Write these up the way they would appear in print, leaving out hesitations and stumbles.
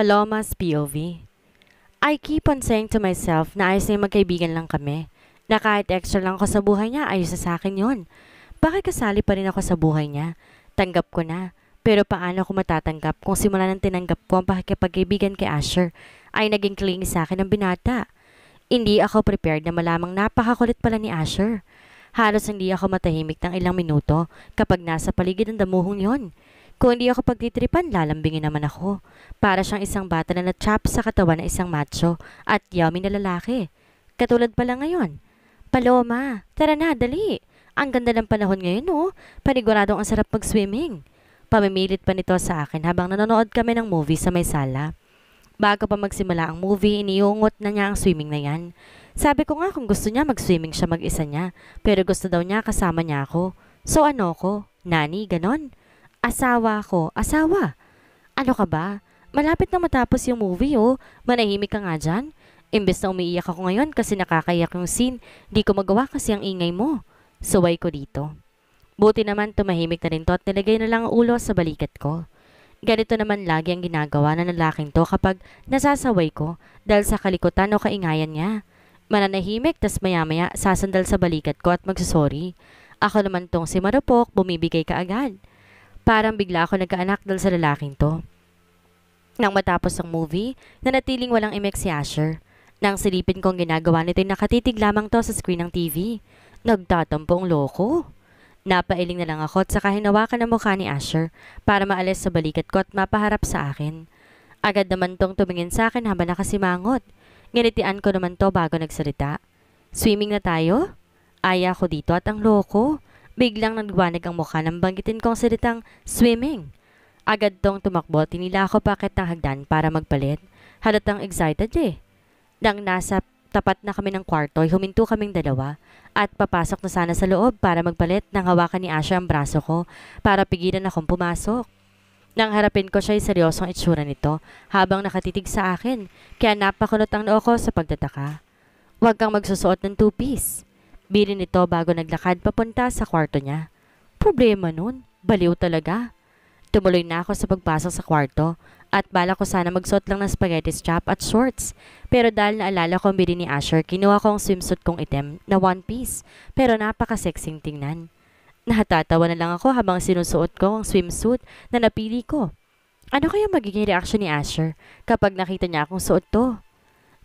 Paloma's POV. I keep on saying to myself na ayos na yung magkaibigan lang kami. Na kahit extra lang ako sa buhay niya, ayos na sa akin yun. Bakit kasali pa rin ako sa buhay niya? Tanggap ko na. Pero paano ko matatanggap kung simula nang tinanggap ko ang pakikipagkaibigan kay Asher ay naging clingy sa akin ng binata? Hindi ako prepared na malamang napakakulit pala ni Asher. Halos hindi ako matahimik ng ilang minuto kapag nasa paligid ng damuhong yon. Kung hindi ako pagtitripan, lalambingin naman ako. Para siyang isang bata na na-trap sa katawan ng isang macho at yummy na lalaki. Katulad pala ngayon. Paloma, tara na, dali. Ang ganda ng panahon ngayon, oh. Paniguradong ang sarap mag-swimming. Pamimilit pa nito sa akin habang nanonood kami ng movie sa may sala. Bago pa magsimula ang movie, iniungot na niya ang swimming na yan. Sabi ko nga kung gusto niya mag-swimming siya mag-isa niya, pero gusto daw niya kasama niya ako. So ano ko? Nani, ganon? Asawa ko, asawa. Ano ka ba? Malapit na matapos yung movie, oh. Manahimik ka nga dyan. Imbes na umiiyak ako ngayon kasi nakakaiyak yung scene, di ko magawa kasi ang ingay mo. Suway ko dito. Buti naman tumahimik na rin to at nilagay na lang ang ulo sa balikat ko. Ganito naman lagi ang ginagawa ng lalaking to kapag nasasaway ko dahil sa kalikutan o kaingayan niya. Mananahimik tas maya-maya sasandal sa balikat ko at magsusorry. Ako naman tong si Marupok, bumibigay ka agad. Parang bigla ako nagkaanak dahil sa lalaking to. Nang matapos ang movie, nanatiling walang imek si Asher. Nang silipin kong ginagawa nito'y nakatitig lamang to sa screen ng TV. Nagtatampong loko. Napailing na lang ako at saka hinawakan ang mukha ni Asher para maalis sa balikat ko at mapaharap sa akin. Agad naman tong tumingin sa akin habang nakasimangot. Nginitian ko naman to bago nagsalita. Swimming na tayo? Aya ko dito at ang loko. Biglang nagwanag ang mukha nang banggitin kong salitang swimming. Agad tong tumakbo, tinila ako pakit ng hagdan para magpalit. Halatang excited eh. Nang nasa tapat na kami ng kwarto, huminto kaming dalawa at papasok na sana sa loob para magpalit nang hawakan ni Asha ang braso ko para pigilan akong pumasok. Nang harapin ko siya'y seryosong itsura nito habang nakatitig sa akin, kaya napakunot ang noo ko sa pagtataka. Huwag kang magsusuot ng two-piece. Bilin nito bago naglakad papunta sa kwarto niya. Problema nun, baliw talaga. Tumuloy na ako sa pagpasok sa kwarto at bala ko sana magsuot lang ng spaghetti strap at shorts. Pero dahil naalala ko ang bili ni Asher, kinuha ko ang swimsuit kong itim na one piece pero napaka-sexing tingnan. Natatawa na lang ako habang sinusuot ko ang swimsuit na napili ko. Ano kaya magiging reaksyon ni Asher kapag nakita niya akong suot to?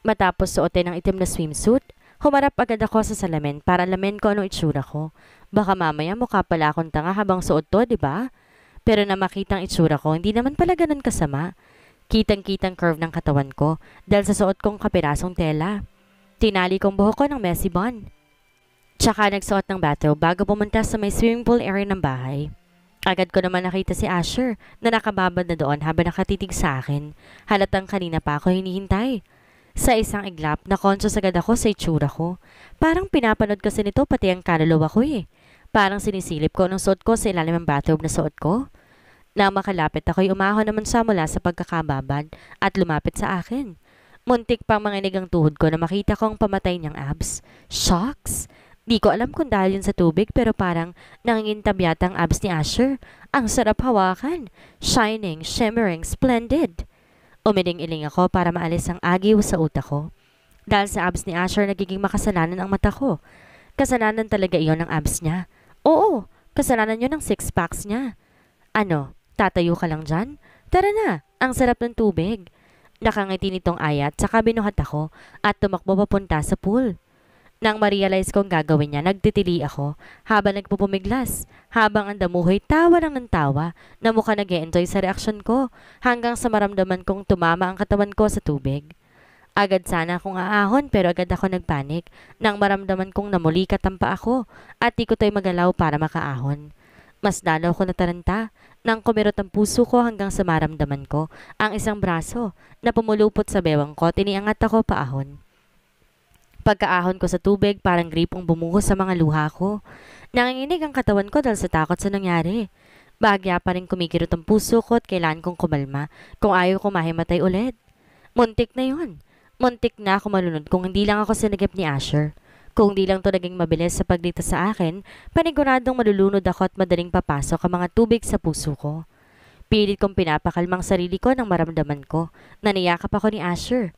Matapos suotin ang itim na swimsuit, humarap agad ako sa salamin para alamin ko anong itsura ko. Baka mamaya mukha pala akong tanga habang suot to, di ba? Pero na makitang itsura ko, hindi naman pala ganun kasama. Kitang-kitang curve ng katawan ko dahil sa suot kong kapirasong tela. Tinali kong buhok ko ng messy bun. Tsaka nagsuot ng bathrobe bago pumunta sa may swimming pool area ng bahay. Agad ko naman nakita si Asher na nakababad na doon habang nakatitig sa akin. Halatang kanina pa ako hinihintay. Sa isang iglap, na-conscious agad ako sa itsura ko. Parang pinapanood kasi nito pati ang kaluluwa ko eh. Parang sinisilip ko nung suot ko sa ilalim ng bathrobe na suot ko. Nang makalapit ako'y umahon naman siya mula sa pagkakababad at lumapit sa akin. Muntik pang manginig ang tuhod ko na makita kong pamatay niyang abs. Shocks! Di ko alam kung dahil yun sa tubig pero parang nangingintab yata ang abs ni Asher. Ang sarap hawakan. Shining, shimmering, splendid. Umiling-iling ako para maalis ang agiw sa utak ko. Dahil sa abs ni Asher, nagiging makasalanan ang mata ko. Kasalanan talaga iyon ng abs niya. Oo, kasalanan yun ng six-packs niya. Ano, tatayo ka lang dyan? Tara na, ang sarap ng tubig. Nakangiti nitong ayat, saka binuhat ako at tumakbo papunta sa pool. Nang ma-realize kong gagawin niya, nagtitili ako habang nagpupumiglas. Habang ang damuhoy tawa lang ng tawa na mukha nag-e-enjoy sa reaksyon ko hanggang sa maramdaman kong tumama ang katawan ko sa tubig. Agad sana akong aahon pero agad ako nagpanik nang maramdaman kong namulikat ang paa ako at di ko to'y magalaw para makaahon. Mas lalo ko nataranta nang kumirot ang puso ko hanggang sa maramdaman ko ang isang braso na pumulupot sa bewang ko at iniangat ako paahon. Pagkaahon ko sa tubig, parang gripong bumuhos sa mga luha ko. Nanginginig ang katawan ko dahil sa takot sa nangyari. Bahagya pa rin kumikirot ang puso ko at kailangan kong kumalma kung ayaw ko mahimatay ulit. Muntik na yun. Muntik na ako malunod kung hindi lang ako sinagip ni Asher. Kung di lang to naging mabilis sa pagligtas sa akin, paniguradong malulunod ako at madaling papasok ang mga tubig sa puso ko. Pilit kong pinapakalmang sarili ko nang maramdaman ko na niyakap ako ni Asher.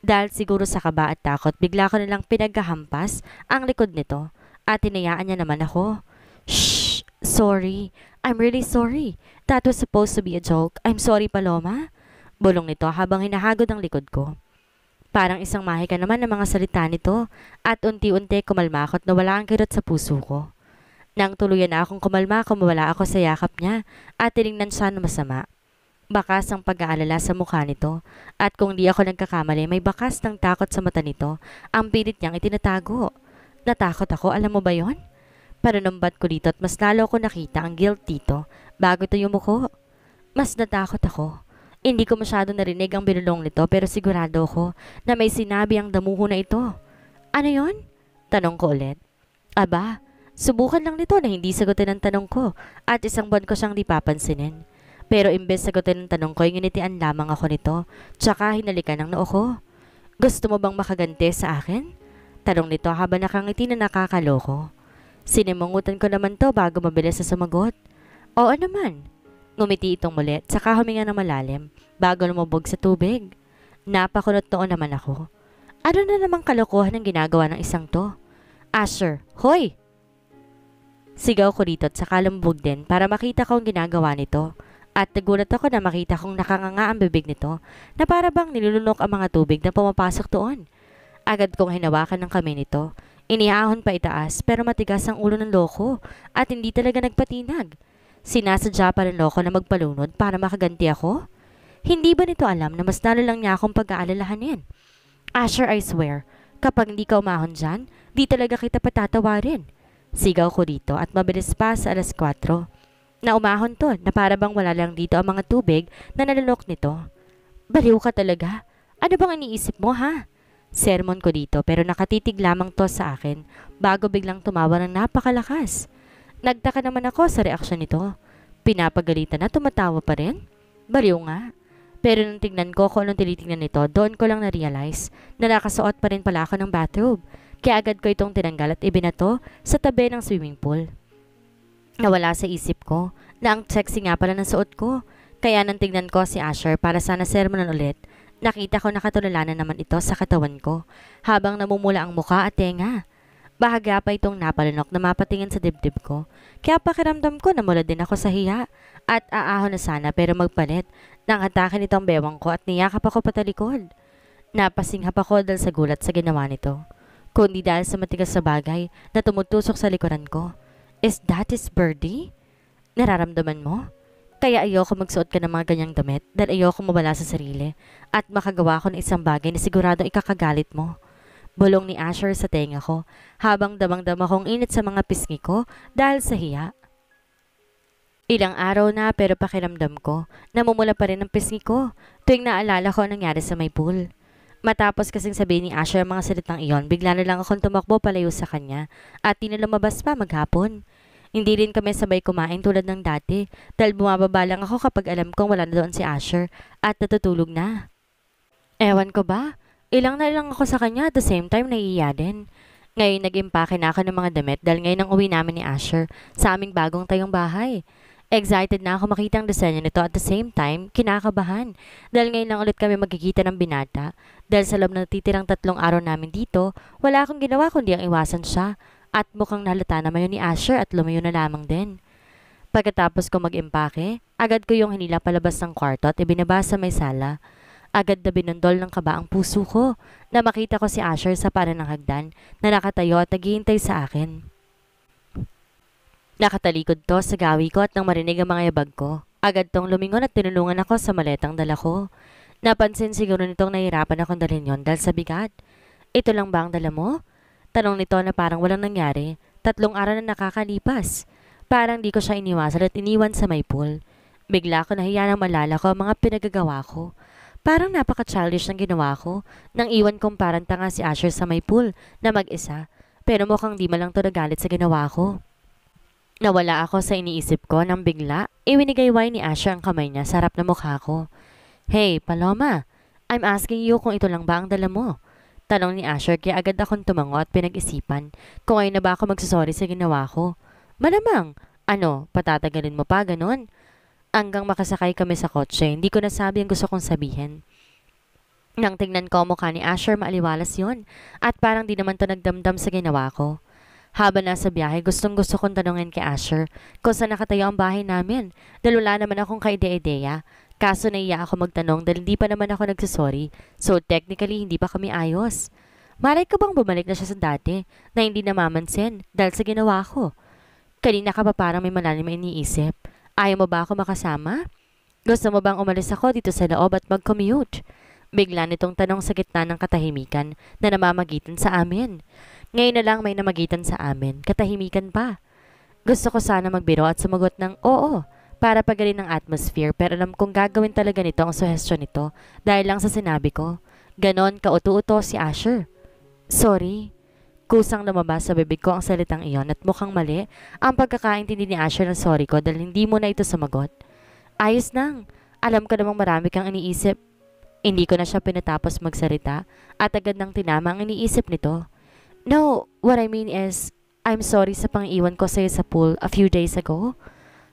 Dahil siguro sa kaba at takot, bigla ko nilang pinagkahampas ang likod nito at tinayaan niya naman ako. Shh! Sorry. I'm really sorry. That was supposed to be a joke. I'm sorry, Paloma. Bulong nito habang hinahagod ang likod ko. Parang isang mahika naman ang mga salita nito at unti-unti kumalma ako at nawala ang kirot sa puso ko. Nang tuluyan na akong kumalma, kumawala ako sa yakap niya at tinignan siya na masama. Bakas ang pag-aalala sa mukha nito at kung di ako nagkakamali may bakas ng takot sa mata nito ang pilit niyang itinatago. Natakot ako, alam mo ba yon? Panunumbat ko dito at mas lalo ko nakita ang guilt dito bago ito yumuko. Mas natakot ako. Hindi ko masyado narinig ang binulong nito pero sigurado ko na may sinabi ang damuho na ito. Ano yon? Tanong ko ulit. Aba, subukan lang nito na hindi sagutin ang tanong ko at isang buwan ko siyang di papansinin. Pero imbes sagutin ang tanong ko, nginitian lamang ako nito tsaka hinalikan ang noo ko. Gusto mo bang makaganti sa akin? Tanong nito habang nakangiti na nakakaloko. Sinimungutan ko naman to bago mabilis sa sumagot. Oo naman. Ngumiti itong muli tsaka huminga ng malalim bago lumubog sa tubig. Napakunot noon naman ako. Ano na namang kalokohan ang ginagawa ng isang to? Asher, hoy! Sigaw ko dito at saka lumubog din para makita ko ang ginagawa nito. At nagulat ako na makita kong nakanganga ang bibig nito na para bang nilulunok ang mga tubig na pumapasok doon. Agad kong hinawakan ng kamay nito. Iniahon pa itaas pero matigas ang ulo ng loko at hindi talaga nagpatinag. Sinasadya pa ng loko na magpalunod para makaganti ako? Hindi ba nito alam na mas lalo lang niya akong pag-aalalahanin? Asher, I swear, kapag hindi ka umahon dyan, di talaga kita patatawarin. Sigaw ko dito at mabilis pa sa 4:00. Na umahon to na para bang wala lang dito ang mga tubig na nalulok nito. Baliw ka talaga. Ano bang iniisip mo ha? Sermon ko dito pero nakatitig lamang to sa akin bago biglang tumawa ng napakalakas. Nagtaka naman ako sa reaksyon nito. Pinapagalitan na tumatawa pa rin? Baliw nga. Pero nung tignan ko kung anong tinitignan nito, doon ko lang na-realize na nakasuot pa rin pala ako ng bathrobe. Kaya agad ko itong tinanggal at ibinato sa tabi ng swimming pool. Nawala sa isip ko na ang sexy nga pala ng suot ko. Kaya nang tignan ko si Asher para sana sermonan ulit, nakita ko nakatulala na naman ito sa katawan ko habang namumula ang muka at tenga. Bahagya pa itong napalunok na mapatingin sa dibdib ko. Kaya pakiramdam ko na mula din ako sa hiya at aahon na sana pero magpalit nang atake nitong bewang ko at niyakap ako patalikod. Napasinghap ako dahil sa gulat sa ginawa nito. Kundi dahil sa matigas sa bagay na tumutusok sa likuran ko. Is that his birdie? Nararamdaman mo? Kaya ayoko magsuot ka ng mga ganyang damit dahil ayoko mawala sa sarili at makagawa ko ng isang bagay na siguradong ikakagalit mo. Bulong ni Asher sa tenga ko habang damang-dama kong init sa mga pisngi ko dahil sa hiya. Ilang araw na pero pakiramdam ko, namumula pa rin ang pisngi ko tuwing naalala ko ang nangyari sa may pool. Matapos kasing sabihin ni Asher ang mga salitang iyon, bigla na lang akong tumakbo palayo sa kanya at di na lumabas pa maghapon. Hindi rin kami sabay kumain tulad ng dati dahil bumababa lang ako kapag alam kong wala na doon si Asher at natutulog na. Ewan ko ba? Ilang na lang ako sa kanya at the same time naiiya din. Ngayon nag-impake na ako ng mga damit dahil ngayon ang uwi namin ni Asher sa aming bagong tayong bahay. Excited na ako makita ang disenyo nito at the same time, kinakabahan. Dahil ngayon lang ulit kami magkikita ng binata. Dahil sa loob na titirang 3 araw namin dito, wala akong ginawa kundi ang iwasan siya. At mukhang nahalata naman yun ni Asher at lumayo na lamang din. Pagkatapos ko mag-impake, agad ko yung hinila palabas ng kwarto at ibinaba sa may sala. Agad na binundol ng kaba ang puso ko na makita ko si Asher sa paran ng hagdan na nakatayo at naghihintay sa akin. Nakatalikod to sa gawi ko at nang marinig ang mga yabag ko. Agad tong lumingon at tinulungan ako sa maletang dala ko. Napansin siguro nitong nahirapan akong dalhin yon dahil sa bigat. Ito lang ba ang dala mo? Tanong nito na parang walang nangyari. 3 araw na nakakalipas. Parang di ko siya iniwasan at iniwan sa may pool. Bigla ko nahiya nang malala ko ang mga pinagagawa ko. Parang napaka-childish ng ginawa ko nang iwan kong parang tanga si Asher sa may pool na mag-isa. Pero mukhang di malang to nagalit sa ginawa ko. Nawala ako sa iniisip ko nang bigla, iwinigayway ni Asher ang kamay niya sa harap na mukha ko. Hey, Paloma, I'm asking you kung ito lang ba ang dala mo? Tanong ni Asher kaya agad akong tumango at pinag-isipan kung ngayon na ba ako magsasorry sa ginawa ko. Malamang, ano, patatagalin mo pa ganon? Hanggang makasakay kami sa kotse, hindi ko nasabi ang gusto kong sabihin. Nang tingnan ko ang mukha ni Asher, maaliwalas yon. At parang di naman to nagdamdam sa ginawa ko. Habang nasa biyahe, gustong gusto kong tanungin kay Asher kung saan nakatayo ang bahay namin dahil wala naman akong kaide-ideya. Kaso naiya ako magtanong dahil hindi pa naman ako nagsasorry, so technically hindi pa kami ayos. Malay ko bang bumalik na siya sa dati na hindi namamansin dahil sa ginawa ko? Kanina ka pa parang may malalim na iniisip. Ayaw mo ba ako makasama? Gusto mo bang umalis ako dito sa loob at mag-commute? Bigla nitong tanong sa gitna ng katahimikan na namamagitan sa amin. Ngayon na lang may namagitan sa amin, katahimikan pa. Gusto ko sana magbiro at sumagot ng oo para pagalin ang atmosphere, pero alam kong gagawin talaga nito ang suhestyon nito dahil lang sa sinabi ko. Ganon kauto-uto si Asher. Sorry. Kusang lumabas sa bibig ko ang salitang iyon at mukhang mali ang pagkakaintindi ni Asher ng sorry ko dahil hindi mo na ito sumagot. Ayos nang. Alam ko namang marami kang iniisip. Hindi ko na siya pinatapos magsalita at agad nang tinama ang iniisip nito. No, what I mean is, I'm sorry sa pang-iwan ko sa'yo sa pool a few days ago.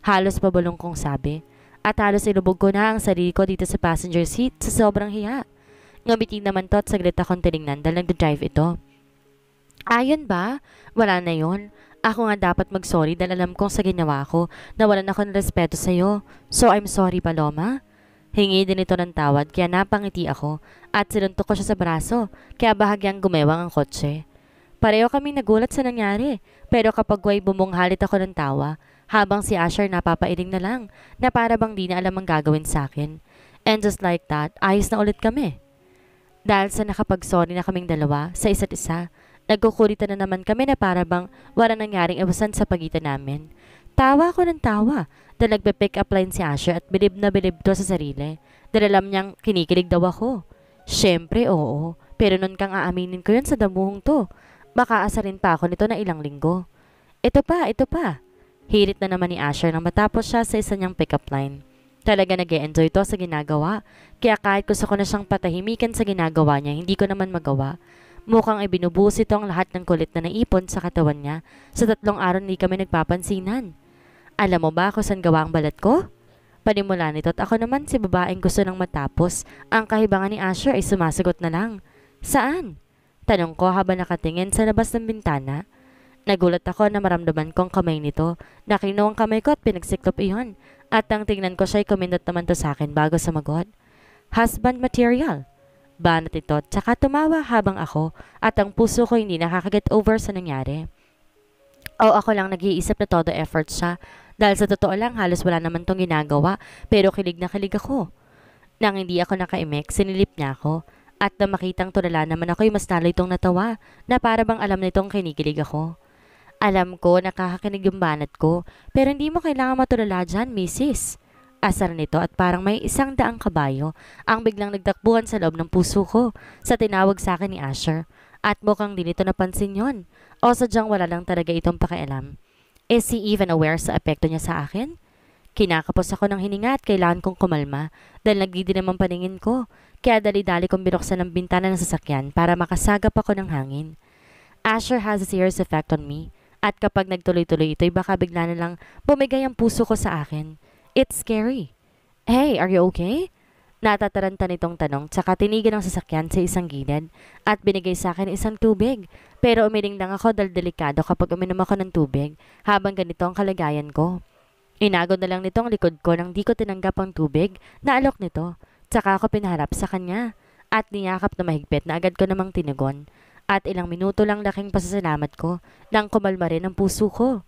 Halos pabulong kong sabi. At halos ilubog ko na ang sarili ko dito sa passenger seat sa sobrang hiya. Ngumiti naman to at saglit akong tinignan dahil nagda-drive ito. Ayon ba? Wala na yon. Ako nga dapat mag-sorry dahil alam kong sa ginawa ko na wala na ako ng respeto sa'yo. So I'm sorry, Paloma. Hingi din ito ng tawad kaya napangiti ako at sinuntok ko siya sa braso kaya bahagyang gumewang ang kotse. Pareho kaming nagulat sa nangyari, pero kapag way bumunghalit ako ng tawa, habang si Asher napapailing na lang, na para bang di na alam ang gagawin sa akin. And just like that, ayos na ulit kami. Dahil sa nakapag-sorry na kaming dalawa sa isa't isa, nagkukulitan na naman kami na para bang wala nangyaring iwasan sa pagitan namin. Tawa ako ng tawa, dahil nagpe-pick up line si Asher at bilib na bilib to sa sarili, dahil alam niyang kinikilig daw ako. Siyempre, oo, pero nun kang aaminin ko yun sa damuhong to. Baka asarin pa ako nito na ilang linggo. Ito pa. Hirit na naman ni Asher nang matapos siya sa isa niyang pick-up line. Talaga nag-e-enjoy to sa ginagawa. Kaya kahit gusto ko na siyang patahimikan sa ginagawa niya, hindi ko naman magawa. Mukhang ibinubuhos ito ang lahat ng kulit na naipon sa katawan niya. Sa 3 araw hindi kami nagpapansinan. Alam mo ba kung saan gawa ang balat ko? Panimula nito at ako naman si babaeng gusto nang matapos. Ang kahibangan ni Asher ay sumasagot na lang. Saan? Tanong ko habang nakatingin sa labas ng bintana. Nagulat ako na maramdaman kong kamay nito. Nakinuha ang kamay ko at pinagsiklop iyon. At nang tingnan ko siya'y kumindot naman to sa akin bago sumagot. Husband material. Banat ito at saka tumawa habang ako at ang puso ko hindi nakakaget over sa nangyari. O ako lang nag-iisip na todo effort siya. Dahil sa totoo lang halos wala naman tong ginagawa pero kilig na kilig ako. Nang hindi ako nakaimek, sinilip niya ako. At na makitang tulala naman ako'y mas lalo itong natawa na para bang alam nitong kinikilig ako. Alam ko nakakakinig yung banat ko pero hindi mo kailangan matulala dyan, misis. Asar nito at parang may 100 kabayo ang biglang nagtakbuhan sa loob ng puso ko sa tinawag sa akin ni Asher. At mukhang di nito napansin yon. O sadyang wala lang talaga itong pakialam. Is he even aware sa epekto niya sa akin? Kinakapos ako ng hininga at kailangan kong kumalma dahil nagdidilim ang paningin ko. Kaya dali-dali kong binuksan ang bintana ng sasakyan para makasagap ako ng hangin. Asher has a serious effect on me. At kapag nagtuloy-tuloy ito'y baka bigla na lang bumigay ang puso ko sa akin. It's scary. Hey, are you okay? Natataranta nitong tanong tsaka tinigil ang sasakyan sa isang gilid at binigay sa akin isang tubig. Pero umiling lang ako dahil delikado kapag uminom ako ng tubig habang ganito ang kalagayan ko. Inagod na lang nitong likod ko nang di ko tinanggap ang tubig na alok nito. Tsaka ako pinaharap sa kanya at niyakap na mahigpit na agad ko namang tinugon. At ilang minuto lang laking pasasalamat ko nang kumalma rin ang puso ko.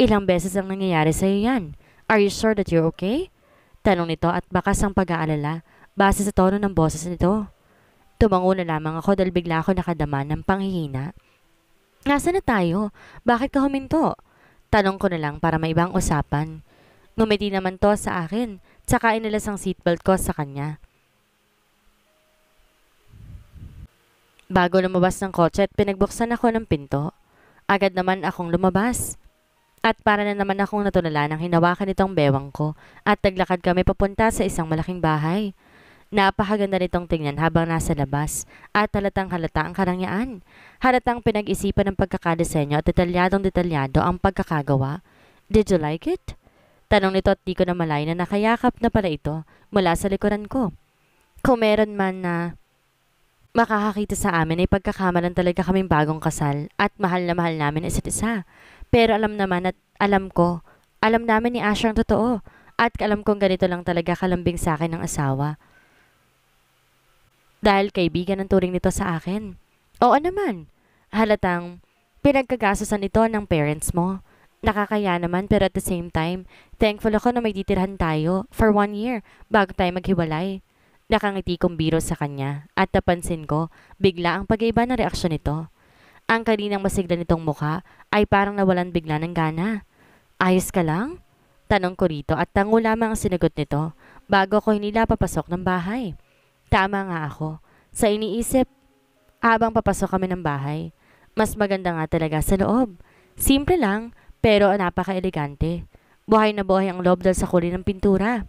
Ilang beses ang nangyayari sa iyo yan. Are you sure that you're okay? Tanong nito at bakas ang pag-aalala base sa tono ng boses nito. Tumango na lamang ako dahil bigla ako nakadama ng panghihina. Nasaan na tayo? Bakit ka huminto? Tanong ko na lang para may ibang usapan. Ngumiti naman to sa akin, tsaka inalas ang seatbelt ko sa kanya. Bago lumabas ng kotse at pinagbuksan ako ng pinto, agad naman akong lumabas. At para na naman akong natulala nang hinawakan nitong bewang ko at naglakad kami papunta sa isang malaking bahay. Napakaganda nitong tingnan habang nasa labas at halatang halata ang karangyaan. Halatang pinag-isipan ng pagkakadesenyo at detalyadong detalyado ang pagkakagawa. Did you like it? Tanong nito at di ko na malay na nakayakap na pala ito mula sa likuran ko. Kung meron man na makakakita sa amin ay pagkakamalan talaga kaming bagong kasal at mahal na mahal namin isa't isa. Pero alam naman at alam namin ni Asher ang totoo at alam kong ganito lang talaga kalambing sa akin ng asawa. Dahil kaibigan ang turing nito sa akin. Oo naman, halatang pinagkagasusan ito ng parents mo. Nakakaya naman pero at the same time, thankful ako na may titirhan tayo for 1 year bago tayo maghiwalay. Nakangiti kong biro sa kanya at napansin ko bigla ang pag-iba ng reaksyon nito. Ang kaninang masigla nitong mukha ay parang nawalan bigla ng gana. Ayos ka lang? Tanong ko rito at tango lamang ang sinagot nito bago ko hinila papasok ng bahay. Tama nga ako. Sa iniisip, habang papasok kami ng bahay, mas maganda nga talaga sa loob. Simple lang, pero napaka-elegante. Buhay na buhay ang loob dahil sa kulay ng pintura.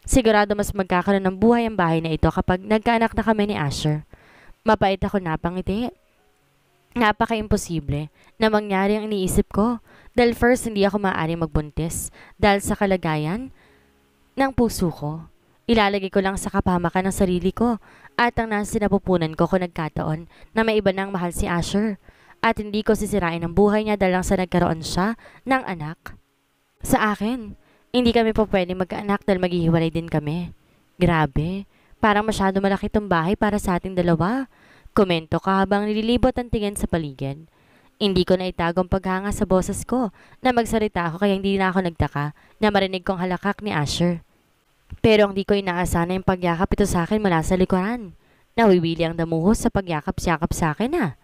Sigurado mas magkakaroon ng buhay ang bahay na ito kapag nagkaanak na kami ni Asher. Mapait ako napangiti. Napaka-imposible na mangyari ang iniisip ko. Dahil first, hindi ako maaaring magbuntis dahil sa kalagayan ng puso ko. Ilalagay ko lang sa kapahamakan ng sarili ko at ang nasa sinapupunan ko kung nagkataon na may iba nang mahal si Asher at hindi ko sisirain ang buhay niya dahil lang sa nagkaroon siya ng anak. Sa akin, hindi kami po pwedeng magkaanak dahil maghihiwalay din kami. Grabe, parang masyado malaki itong bahay para sa ating dalawa. Komento ka habang nililibot ang tingin sa paligid. Hindi ko na itago ang paghanga sa boses ko na magsalita ako kaya hindi na ako nagtaka na marinig kong halakak ni Asher. Pero hindi ko inaasahan na yung pagyakap ito sa akin mula sa likuran. Nawiwili ang damuhos sa pagyakap-siyakap sa akin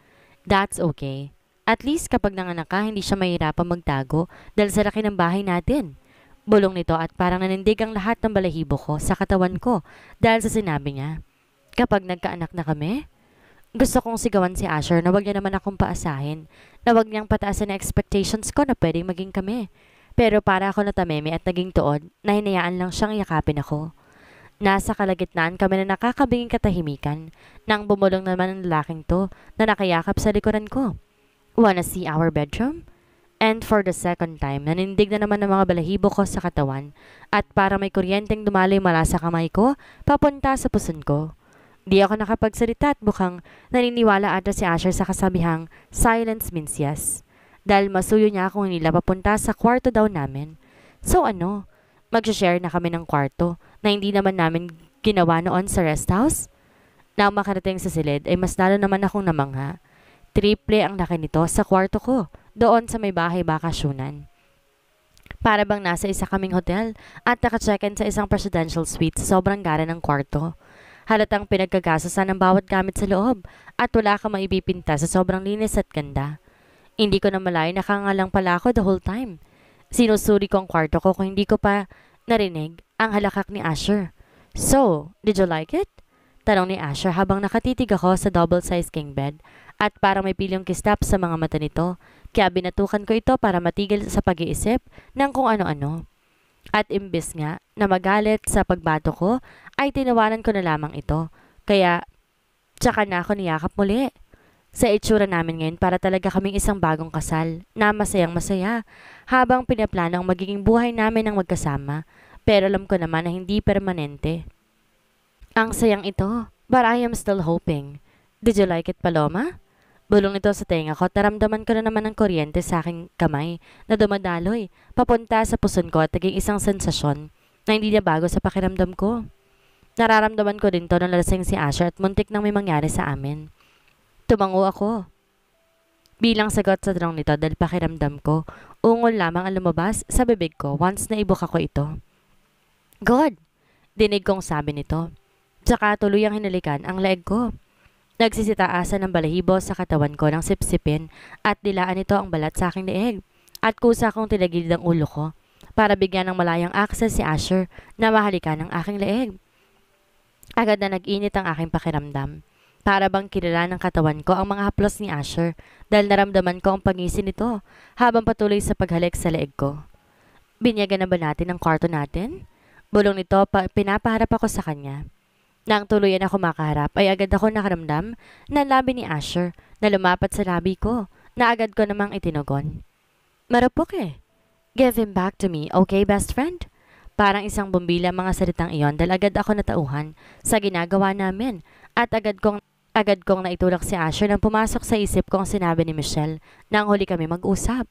That's okay. At least kapag nanganak ka, hindi siya mahirapang magtago dahil sa laki ng bahay natin. Bulong nito at parang nanindig ang lahat ng balahibo ko sa katawan ko dahil sa sinabi niya. Kapag nagkaanak na kami, gusto kong sigawan si Asher na wag niya naman akong paasahin, na wag niyang pataasan na expectations ko na pwedeng maging kami. Pero para ako natameme at naging tuod na hinayaan lang siyang yakapin ako. Nasa kalagitnaan kami na nakakabinging katahimikan nang bumulong naman ang lalaking to na nakayakap sa likuran ko. Wanna see our bedroom? And for the second time, nanindig na naman ang mga balahibo ko sa katawan at para may kuryenteng dumaloy mula sa kamay ko papunta sa puson ko. Di ako nakapagsalita at mukhang naniniwala ata si Asher sa kasabihang silence means yes. Dahil masuyo niya akong nila papunta sa kwarto daw namin. So ano, mag-share na kami ng kwarto na hindi naman namin ginawa noon sa rest house? Nang makarating sa silid ay mas lalo naman akong namangha. Triple ang laki nito sa kwarto ko, doon sa may bahay bakasyunan. Para bang nasa isa kaming hotel at naka-check-in sa isang presidential suite sa sobrang gara ng kwarto. Halatang pinagkagasasan ng bawat gamit sa loob at wala kang maipipinta sa sobrang linis at ganda. Hindi ko na malay nakangalang pala ako the whole time. Sinusuri ko ang kwarto ko kung hindi ko pa narinig ang halakak ni Asher. So, did you like it? Tanong ni Asher habang nakatitig ako sa double-sized king bed at parang may pilyong kistap sa mga mata nito. Kaya binatukan ko ito para matigil sa pag-iisip ng kung ano-ano. At imbis nga na magalit sa pagbato ko, ay tinawanan ko na lamang ito. Kaya, tsaka na ako niyakap muli. Sa itsura namin ngayon para talaga kaming isang bagong kasal na masayang masaya habang pinaplano ang magiging buhay namin ng magkasama. Pero alam ko naman na hindi permanente. Ang sayang ito, but I am still hoping. Did you like it, Paloma? Bulong nito sa tenga ko at naramdaman ko na naman ng kuryente sa aking kamay na dumadaloy papunta sa puson ko at naging isang sensasyon na hindi na bago sa pakiramdam ko. Nararamdaman ko din to nang lasing si Asher at muntik nang may mangyari sa amin. Tumango ako. Bilang sagot sa tanong nito dahil pakiramdam ko, ungol lamang ang lumabas sa bibig ko once na ibuk ako ito. God! Dinig kong sabi nito. Tsaka tuluyang hinalikan ang leeg ko. Nagsisitaasan ng balahibo sa katawan ko ng sipsipin at dilaan nito ang balat sa aking leeg. At kusa kong tinagilid ang ulo ko para bigyan ng malayang access si Asher na mahalikan ang aking leeg. Agad na nag-init ang aking pakiramdam. Para bang kilala ng katawan ko ang mga haplos ni Asher dahil naramdaman ko ang pangisi nito habang patuloy sa paghalik sa leeg ko. Binyagan na ba natin ang kwarto natin? Bulong nito pinapaharap ako sa kanya. Nang tuluyan ako makaharap ay agad ako nakaramdam na labi ni Asher na lumapat sa labi ko na agad ko namang itinugon. Marupok eh. Give him back to me, okay best friend? Parang isang bumbila ang mga salitang iyon dahil agad ako natauhan sa ginagawa namin at agad kong naitulak si Asher nang pumasok sa isip ko ang sinabi ni Michelle nang huli kami mag-usap.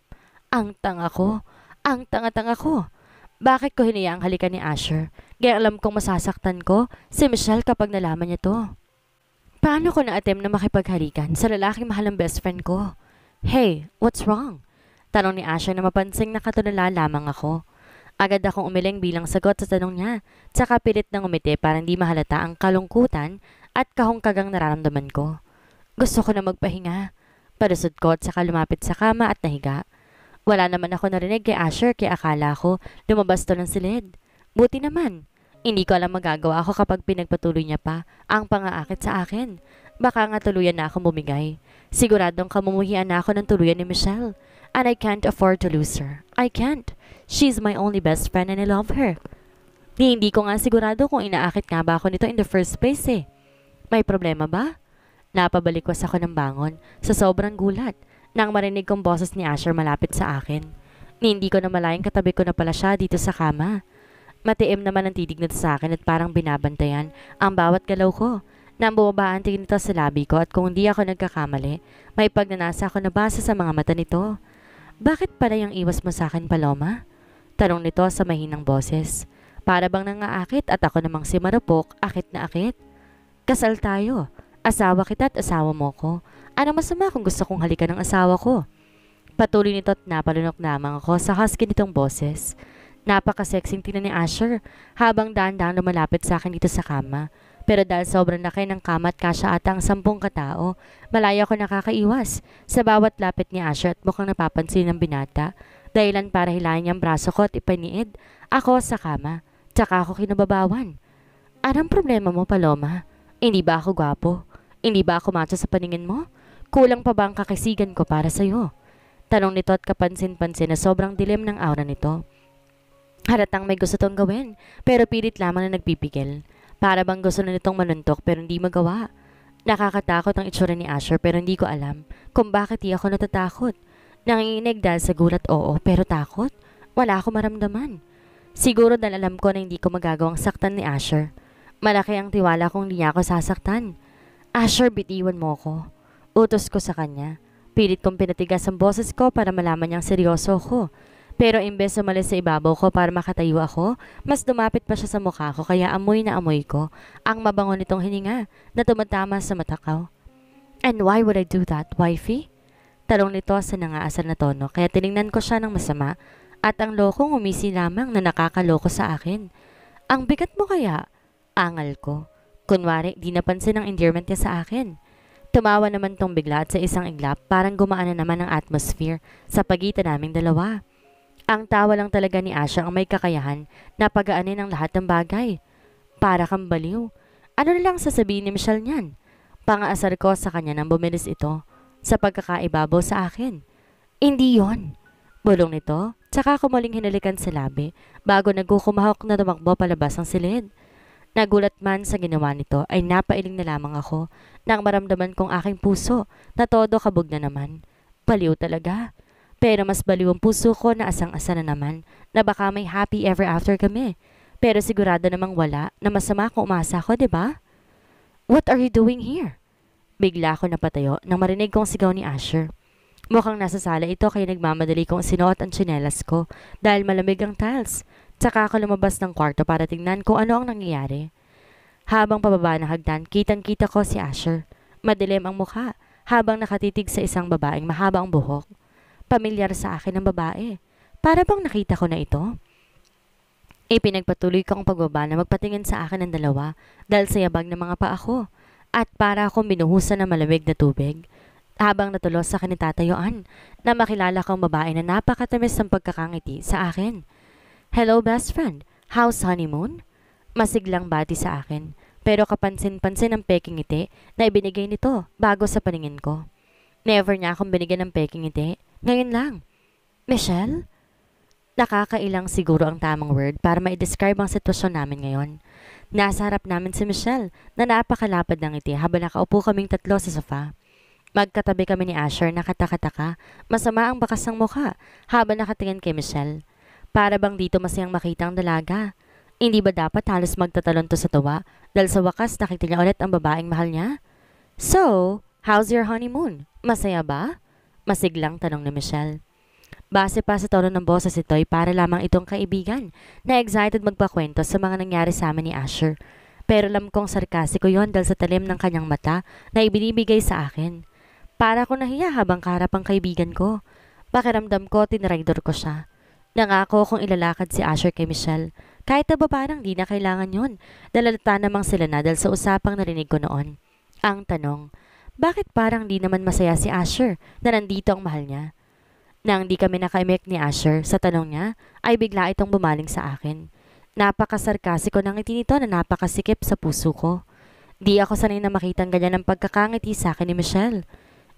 Ang tanga ko, ang tanga-tanga ko. Bakit ko hiniyaang halikan ni Asher? Kaya alam kong masasaktan ko si Michelle kapag nalaman niya to. Paano ko na-attempt na makipaghalikan sa lalaking mahal ng best friend ko? Hey, what's wrong? Tanong ni Asher na mapansing nakatulala lamang ako. Agad akong umiling bilang sagot sa tanong niya, tsaka pilit nang umiti para hindi mahalata ang kalungkutan at kahungkagang nararamdaman ko. Gusto ko na magpahinga. Palusot ko at saka lumapit sa kama at nahiga. Wala naman ako narinig kay Asher kaya akala ko lumabas to ng silid. Buti naman. Hindi ko alam magagawa ako kapag pinagpatuloy niya pa ang pangaakit sa akin. Baka nga tuluyan na akong bumigay. Siguradong kamumuhian na ako ng tuluyan ni Michelle. And I can't afford to lose her. I can't. She's my only best friend and I love her. Hindi ko nga sigurado kung inaakit nga ba ako nito in the first place eh. May problema ba? Napabalikwas ako ng bangon sa sobrang gulat nang marinig kong boses ni Asher malapit sa akin. Hindi ko na malayang katabi ko na pala siya dito sa kama. Matiim naman ang titig nito sa akin at parang binabantayan ang bawat galaw ko. Nang bumaba ang tingin nito sa labi ko at kung hindi ako nagkakamali, may pagnanasa ako na basa sa mga mata nito. Bakit pala yung iwas mo sa akin, Paloma? Tanong nito sa mahinang boses. Para bang nangaakit at ako namang si Marupok, akit na akit. Kasal tayo. Asawa kita at asawa mo ko. Ano masama kung gusto kong halikan ng asawa ko? Patuloy nito at napalunok lamang ako sa husky nitong boses. Napaka-sexing tingnan ni Asher habang dahan-dahan lumalapit sa akin dito sa kama. Pero dahil sobrang laki ng kama at kasya ata ang 10 katao, malaya ko nakakaiwas sa bawat lapit ni Asher at mukhang napapansin ng binata. Dahilan para hilahin niyang braso ko at ipaniid ako sa kama. Tsaka ako kinababawan. Anong problema mo, Paloma? Hindi ba ako gwapo? Hindi ba ako macho sa paningin mo? Kulang pa ba ang kakisigan ko para sa'yo? Tanong nito at kapansin-pansin na sobrang dilim ng aura nito. Halatang may gusto tong gawin, pero pilit lamang na nagpipigil. Para bang gusto na nitong manuntok pero hindi magawa. Nakakatakot ang itsura ni Asher pero hindi ko alam kung bakit di ako natatakot. Nanginginig dahil sa gulat oo pero takot? Wala ako maramdaman. Siguro dahil alam ko na hindi ko magagawang saktan ni Asher. Malaki ang tiwala kung hindi niya ako sasaktan. Asher, bitiwan mo ko. Utos ko sa kanya. Pilit kong pinatigas ang boses ko para malaman niyang seryoso ko. Pero imbes na umalis sa ibabaw ko para makatayo ako, mas dumapit pa siya sa mukha ko kaya amoy na amoy ko ang mabango nitong hininga na tumatama sa mata ko. And why would I do that, wifey? Talong nito sa nangaasar na tono kaya tiningnan ko siya ng masama at ang lokong umisi lamang na nakakaloko sa akin. Ang bigat mo kaya? Angal ko. Kunwari, di napansin ang endearment niya sa akin. Tumawa naman tong bigla at sa isang iglap parang gumaan na naman ang atmosphere sa pagitan naming dalawa. Ang tawa lang talaga ni Asha ang may kakayahan na pagaanin ang lahat ng bagay. Para kang baliw. Ano na lang sasabihin ni Michelle niyan? Pangaasar ko sa kanya nang bumilis ito sa pagkakaibabaw sa akin. Hindi yon. Bulong nito, tsaka ko muling hinalikan sa labi bago nagkukumahok na tumakbo palabas ang silid. Nagulat man sa ginawa nito ay napailing na lamang ako nang maramdaman kong aking puso na todo kabog na naman. Baliw talaga. Pero mas baliw ang puso ko na asang-asa na naman na baka may happy ever after kami. Pero sigurado namang wala na masama kung umasa ko, di ba? What are you doing here? Bigla ako napatayo nang marinig kong sigaw ni Asher. Mukhang nasa sala ito kaya nagmamadali kong sinuot ang tsinelas ko dahil malamig ang tiles. Tsaka ako lumabas ng kwarto para tingnan kung ano ang nangyayari. Habang pababa ng hagdan, kitang-kita ko si Asher. Madilim ang mukha habang nakatitig sa isang babaeng mahaba ang buhok. Pamilyar sa akin ang babae. Para bang nakita ko na ito? Ipinagpatuloy ko ang pagbaba na magpatingin sa akin ng dalawa dahil sa yabag ng mga paa ko at para akong binuhusan ng malamig na tubig. Habang natulos sa kanitatayuan na makilala kong babae na napakatamis ng pagkakangiti sa akin. Hello best friend, how's honeymoon? Masiglang bati sa akin pero kapansin-pansin ang peking ngiti na ibinigay nito bago sa paningin ko. Never niya akong binigyan ng peking ngiti. Ngayon lang. Michelle? Nakakailang siguro ang tamang word para ma-describe ang sitwasyon namin ngayon. Nasa harap namin si Michelle na napakalapad ng ngiti habang nakaupo kaming tatlo sa sofa. Magkatabi kami ni Asher na katakataka, masama ang bakas ng mukha habang nakatingin kay Michelle. Para bang dito masayang makita ang dalaga. Hindi ba dapat halos magtatalon to sa tuwa dahil sa wakas nakita niya ulit ang babaeng mahal niya? So, how's your honeymoon? Masaya ba? Masiglang tanong ni Michelle. Base pa sa tono ng boses ito'y para lamang itong kaibigan na excited magpakwento sa mga nangyari sa amin ni Asher. Pero alam kong sarkasiko yon dahil sa talim ng kanyang mata na ibinibigay sa akin. Para ako nahiya habang kaharap ang kaibigan ko. Pakiramdam ko tinraidor ko siya. Nangako kong ilalakad si Asher kay Michelle. Kahit na ba parang di na kailangan yon. Dalalata namang sila na dahil sa usapang narinig ko noon. Ang tanong, bakit parang di naman masaya si Asher na nandito ang mahal niya? Nang di kami nakaimek ni Asher sa tanong niya, ay bigla itong bumaling sa akin. Napakasarkasiko ng ngiti nito na napakasikip sa puso ko. Di ako sanay na makitang ganyan ng pagkakangiti sa akin ni Michelle.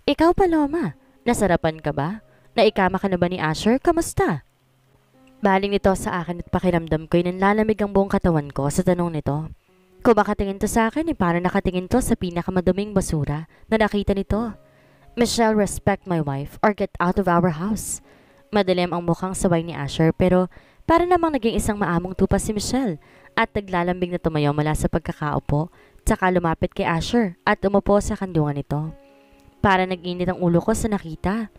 Ikaw, Paloma, nasarapan ka ba? Naikama ka na ba ni Asher? Kamusta? Baling nito sa akin at pakiramdam ko'y nanlalamig ang buong katawan ko sa tanong nito. Kung makatingin to sa akin, parang nakatingin to sa pinakamaduming basura na nakita nito. Michelle, respect my wife or get out of our house. Madilim ang mukhang sabay ni Asher pero para namang naging isang maamong tupa si Michelle at naglalambing na tumayo mula sa pagkakaupo tsaka lumapit kay Asher at umupo sa kandungan nito. Para nag-init ang ulo ko sa nakita.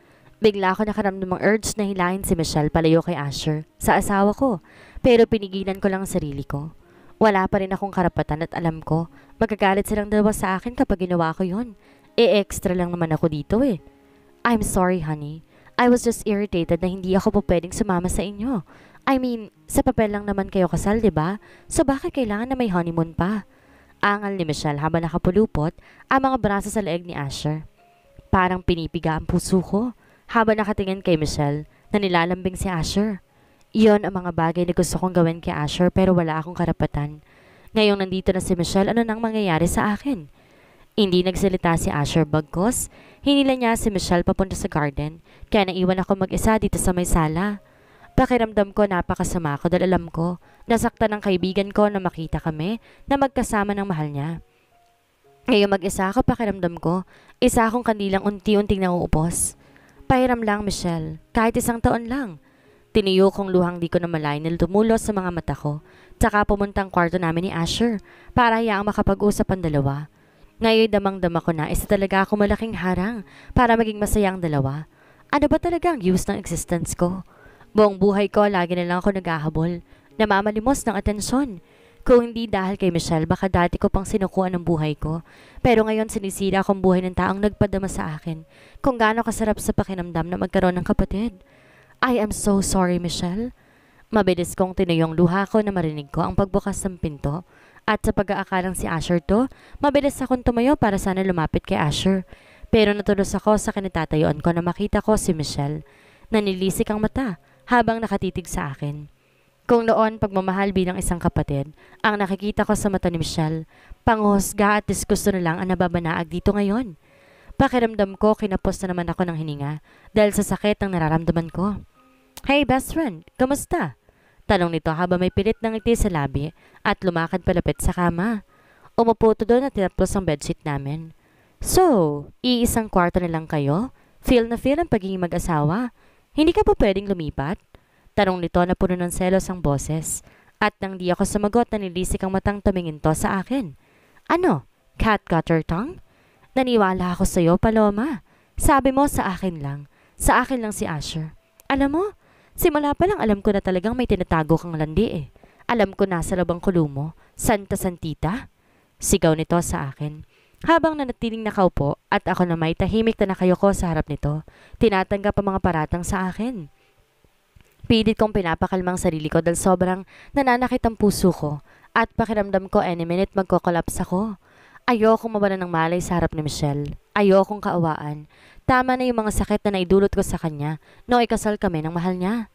Bigla ako nakaramdam ng urge na hilahin si Michelle palayo kay Asher sa asawa ko pero pinigilan ko lang ang sarili ko. Wala pa rin akong karapatan at alam ko magagalit silang dalawa sa akin kapag ginawa ko yun. Extra lang naman ako dito eh. I'm sorry, honey. I was just irritated na hindi ako po pwedeng sumama sa inyo. I mean, sa papel lang naman kayo kasal, diba? So bakit kailangan na may honeymoon pa? Angal ni Michelle habang nakapulupot ang mga braso sa leeg ni Asher. Parang pinipiga ang puso ko habang nakatingin kay Michelle na nilalambing si Asher. Iyon ang mga bagay na gusto kong gawin kay Asher pero wala akong karapatan. Ngayong nandito na si Michelle, ano nang mangyayari sa akin? Hindi nagsalita si Asher bagkos. Hinila niya si Michelle papunta sa garden kaya naiwan ako mag-isa dito sa may sala. Pakiramdam ko napakasama ko dahil alam ko nasaktan ng kaibigan ko na makita kami na magkasama ng mahal niya. Ngayon mag-isa ako, pakiramdam ko isa akong kandilang unti-unting nauubos. Pahiram lang, Michelle, kahit 1 taon lang. Tiniyo kong luhang di ko na malay na tumulos sa mga mata ko tsaka pumuntang kwarto namin ni Asher para hayaang makapag-usap ang dalawa. Ngayon damang-dama ko na isa talaga ako malaking harang para maging masaya ang dalawa. Ano ba talaga ang use ng existence ko? Buong buhay ko lagi na lang ako naghahabol, namamalimos ng atensyon. Kung hindi dahil kay Michelle, baka dati ko pang sinukuan ng buhay ko. Pero ngayon sinisira akong buhay ng taong nagpadama sa akin kung gaano kasarap sa pakinamdam na magkaroon ng kapatid. I am so sorry, Michelle. Mabilis kong tinuyong luha ko na marinig ko ang pagbukas ng pinto. At sa pag-aakalang si Asher to, mabilis akong tumayo para sana lumapit kay Asher. Pero natulos ako sa kinatatayuan ko na makita ko si Michelle. Nanilisik ang mata habang nakatitig sa akin. Kung noon pagmamahal bilang isang kapatid, ang nakikita ko sa mata ni Michelle, panghusga at disgusto na lang ang nababanaag dito ngayon. Pakiramdam ko kinapos na naman ako ng hininga dahil sa sakit ng nararamdaman ko. Hey best friend, kamusta? Tanong nito habang may pilit ng ngiti sa labi at lumakad palapit sa kama. Umupo to doon at tinapos ang bedsheet namin. So, iisang kwarto na lang kayo? Feel na feel ang pagiging mag-asawa? Hindi ka pa pwedeng lumipat? Tanong nito na puno ng selos ang boses. At nang di ako sumagot, nanilisik ang matang tumingin to sa akin. Ano? Cat got her tongue? Naniwala ako sa'yo, Paloma. Sabi mo sa akin lang. Sa akin lang si Asher. Alam mo, simula pa lang alam ko na talagang may tinatago kang landi eh. Alam ko nasa labang kulo mo, Santa Santita. Sigaw nito sa akin. Habang nanatiling nakaupo at ako na may tahimik na nakayoko sa harap nito, tinatanggap ang mga paratang sa akin. Pilit kong pinapakalmang sarili ko dahil sobrang nananakit ang puso ko at pakiramdam ko any minute magkokolaps ako. Ayokong mawala ng malay sa harap ni Michelle. Ayokong kaawaan. Tama na yung mga sakit na naidulot ko sa kanya noong ikasal kami ng mahal niya.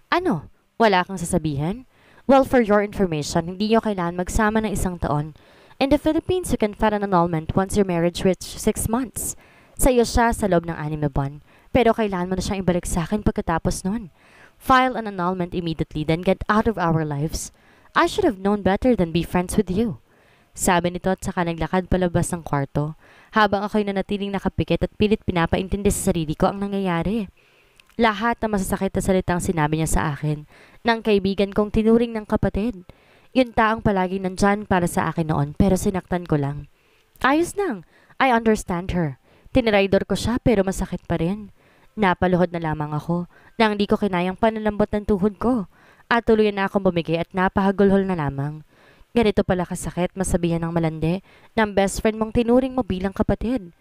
Ano? Wala kang sasabihin? Well, for your information, hindi nyo kailangan magsama ng 1 taon. In the Philippines, you can file an annulment once your marriage reaches 6 months. Sa iyo siya sa loob ng 6 na buwan. Pero kailangan mo na siyang ibalik sa akin pagkatapos nun. File an annulment immediately, then get out of our lives. I should have known better than be friends with you. Sabi nito at saka naglakad palabas ng kwarto, habang ako'y nanatiling nakapikit at pilit pinapaintindi sa sarili ko ang nangyayari. lahat ng masasakit na salitang sinabi niya sa akin ng kaibigan kong tinuring ng kapatid. Yung taong palaging nandyan para sa akin noon pero sinaktan ko lang. Ayos lang. I understand her. Tiniraydor ko siya pero masakit pa rin. Napaluhod na lamang ako nang di ko kinayang panalambot ng tuhod ko at tuluyan na akong bumigay at napahagulhol na lamang. Ganito pala kasakit masabihan ng malandi ng best friend mong tinuring mo bilang kapatid.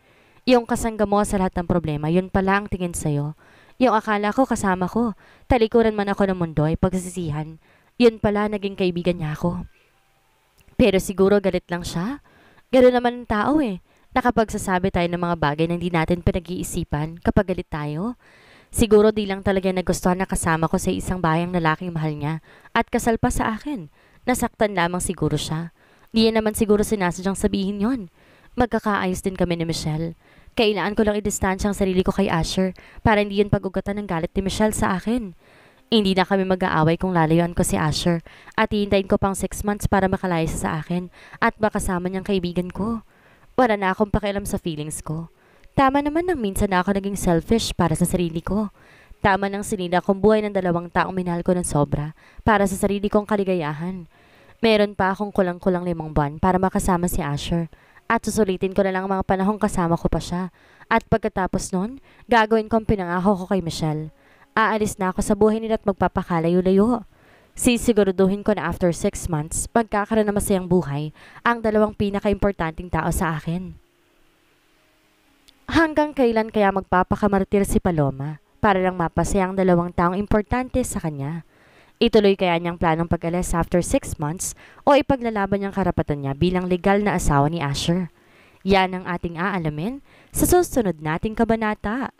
Yung kasangga mo sa lahat ng problema, yun pala ang tingin sa'yo. Yung akala ko kasama ko, talikuran man ako ng mundo ay pagsisihan. Yun pala naging kaibigan niya ako. Pero siguro galit lang siya. Gano'n naman ang tao eh. Nakapagsasabi tayo ng mga bagay na hindi natin pinag-iisipan kapag galit tayo. Siguro di lang talaga nagustuhan na kasama ko sa isang bayang lalaking mahal niya at kasal pa sa akin. Nasaktan lamang siguro siya. Di yan naman siguro sinasadyang sabihin yon. Magkakaayos din kami ni Michelle. Kailangan ko lang i-distansya ang sarili ko kay Asher para hindi yun pag-ugatan ng galit ni Michelle sa akin. Hindi na kami mag-aaway kung lalayuan ko si Asher at hihintayin ko pang 6 months para makalaya siya sa akin at makasama niyang kaibigan ko. Wala na akong pakialam sa feelings ko. Tama naman nang minsan na ako naging selfish para sa sarili ko. Tama nang sinida kong buhay ng 2 taong minahal ko ng sobra para sa sarili kong kaligayahan. Meron pa akong kulang-kulang 5 buwan para makasama si Asher. At susulitin ko na lang ang mga panahong kasama ko pa siya. At pagkatapos nun, gagawin ko ang pinangako ko kay Michelle. Aalis na ako sa buhay nila at magpapakalayo-layo. Sisiguraduhin ko na after 6 months, magkakaroon na masayang buhay ang 2 pinaka-importanting tao sa akin. Hanggang kailan kaya magpapakamartir si Paloma para lang mapasaya ang 2 taong importante sa kanya? Ituloy kaya niyang planong pag-alis after 6 months o ipaglalaban niyang karapatan niya bilang legal na asawa ni Asher? Yan ang ating aalamin sa susunod nating kabanata.